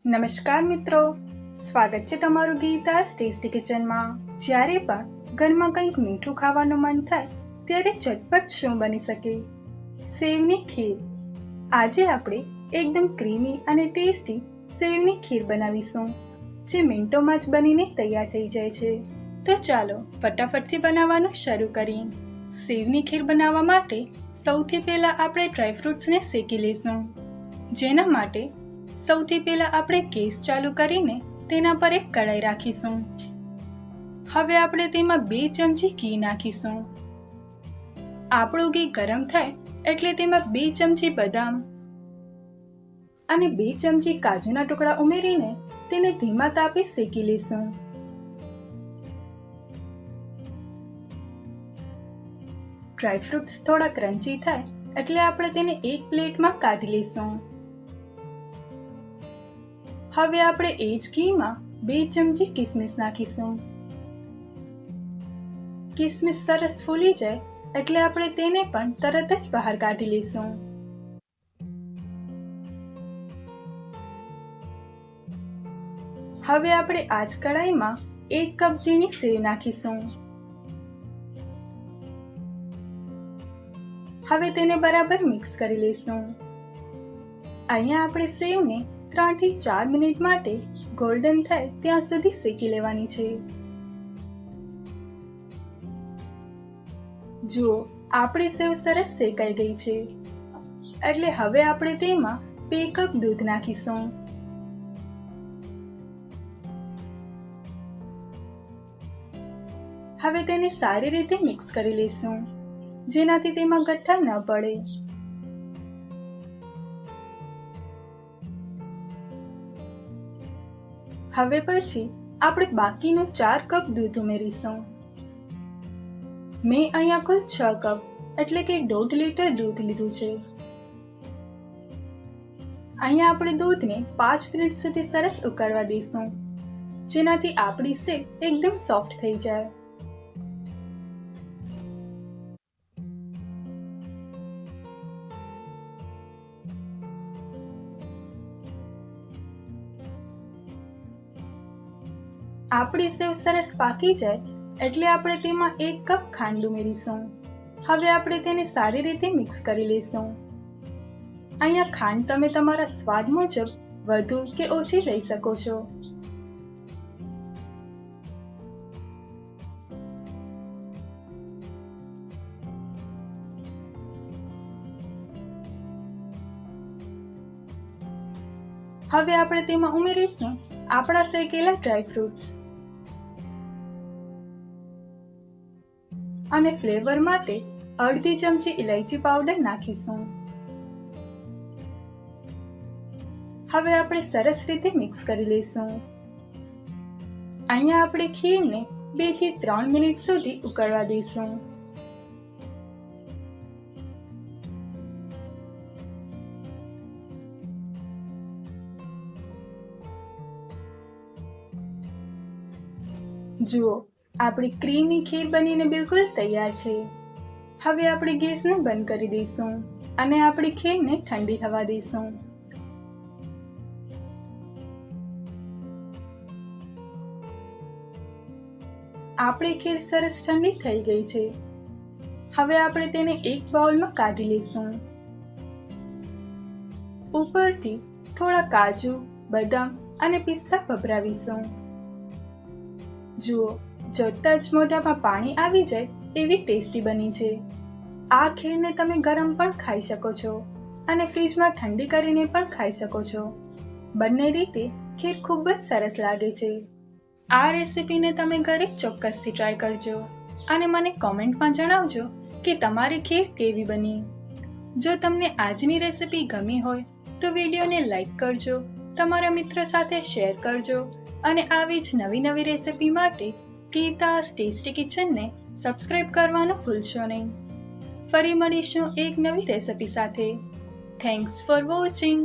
નમસ્કાર મિત્રો, સ્વાગત છે તમારું ગીતા's ટેસ્ટી કિચનમાં। જ્યારે પણ ઘરમાં કંઈક મીઠું ખાવાનું મન થાય ત્યારે ઝટપટ શું બની શકે? સેવની ખીર। આજે આપણે એકદમ ક્રીમી અને ટેસ્ટી સેવની ખીર બનાવીશું, જે મિનિટોમાં જ બનીને તૈયાર થઈ જાય છે। તો ચાલો ફટાફટથી બનાવવાનું શરૂ કરીએ। સેવની ખીર બનાવવા માટે સૌથી પહેલાં આપણે ડ્રાયફ્રૂટ્સને શેકી લઈશું। જેના માટે સૌથી પહેલાં આપણે ગેસ ચાલુ કરીને તેના પર એક કઢાઈ રાખીશું। હવે આપણે તેમાં 2 ચમચી ઘી નાખીશું। આપણું ઘી ગરમ થાય એટલે તેમાં 2 ચમચી બદામ અને 2 ચમચી કાજુના ટુકડા ઉમેરીને તેને ધીમા તાપે શેકી લઈશું। ડ્રાયફ્રૂટ્સ થોડા ક્રન્ચી થાય એટલે આપણે તેને એક પ્લેટમાં કાઢી લઈશું। હવે આપણે એ જ ઘીમાં 2 ચમચી કિસમિસ નાખીશું। કિસમિસ સરસ ફૂલી જાય એટલે આપણે તેને પણ તરત જ બહાર કાઢી લઈશું। હવે આપણે આ જ કઢાઈમાં 1 કપ ઝીણી સેવ નાખીશું। હવે તેને બરાબર મિક્સ કરી લઈશું। અહીંયા આપણે સેવને 3 થી 4 મિનિટ માટે ગોલ્ડન થાય ત્યાં સુધી શેકી લેવાની છે। જુઓ, આપણી સેવ સરસ શેકાઈ ગઈ છે, એટલે હવે આપણે તેમાં 2 કપ દૂધ નાખીશું। હવે તેને સારી રીતે મિક્સ કરી લઈશું, જેનાથી તેમાં ગઠ્ઠા ન પડે। હવે પછી આપણે બાકીનું 4 કપ દૂધ ઉમેરીશું। મેં અહીંયા કુલ 6 કપ એટલે કે 1.5 લીટર દૂધ લીધું છે। અહીંયા આપણે દૂધને 5 મિનિટ સુધી સરસ ઉકળવા દઈશું, જેનાથી આપણી સેવ એકદમ સોફ્ટ થઈ જાય। આપણી સેવ સરસ પાકી જાય એટલે આપણે તેમાં 1 કપ ખાંડ ઉમેરીશું। હવે આપણે તેને સારી રીતે મિક્સ કરી લઈશું। અહીંયા ખાંડ તમે તમારા સ્વાદ મુજબ વધુ કે ઓછી લઈ શકો છો। હવે આપણે તેમાં ઉમેરીશું આપણા શેકેલા ડ્રાયફ્રૂટ્સ અને ફ્લેવર માટે અડધી ચમચી ઇલાયચી પાવડર નાખીશું। હવે આપણે સરસ રીતે મિક્સ કરી લઈશું। અહીંયા આપણે ખીરને 2 થી 3 મિનિટ સુધી ઉકળવા દઈશું। જુઓ, આપણી ક્રીમી ખીર બનીને બિલકુલ તૈયાર છે। હવે આપણે ગેસને બંધ કરી દઈશું અને આપણી ખીરને ઠંડી થવા દઈશું। આપણી ખીર સરસ ઠંડી થઈ ગઈ છે। હવે આપણે તેને એક બાઉલમાં કાઢી લઈશું। ઉપરથી થોડા કાજુ, બદામ અને પિસ્તા ભભરાવીશું। જુઓ, જોતા જ મોઢામાં પાણી આવી જાય એવી ટેસ્ટી બની છે। આ ખીરને તમે ગરમ પણ ખાઈ શકો છો અને ફ્રીજમાં ઠંડી કરીને પણ ખાઈ શકો છો। બંને રીતે ખીર ખૂબ જ સરસ લાગે છે। આ રેસીપીને તમે ઘરે ચોક્કસથી ટ્રાય કરજો અને મને કોમેન્ટમાં જણાવજો કે તમારી ખીર કેવી બની। જો તમને આજની રેસીપી ગમી હોય તો વિડીયોને લાઈક કરજો, તમારા મિત્રો સાથે શેર કરજો અને આવી જ નવી રેસીપી માટે ગીતા's ટેસ્ટી કિચનને સબસ્ક્રાઇબ કરવાનું ભૂલશો નહીં। ફરી મળીશું એક નવી રેસીપી સાથે। Thanks for watching.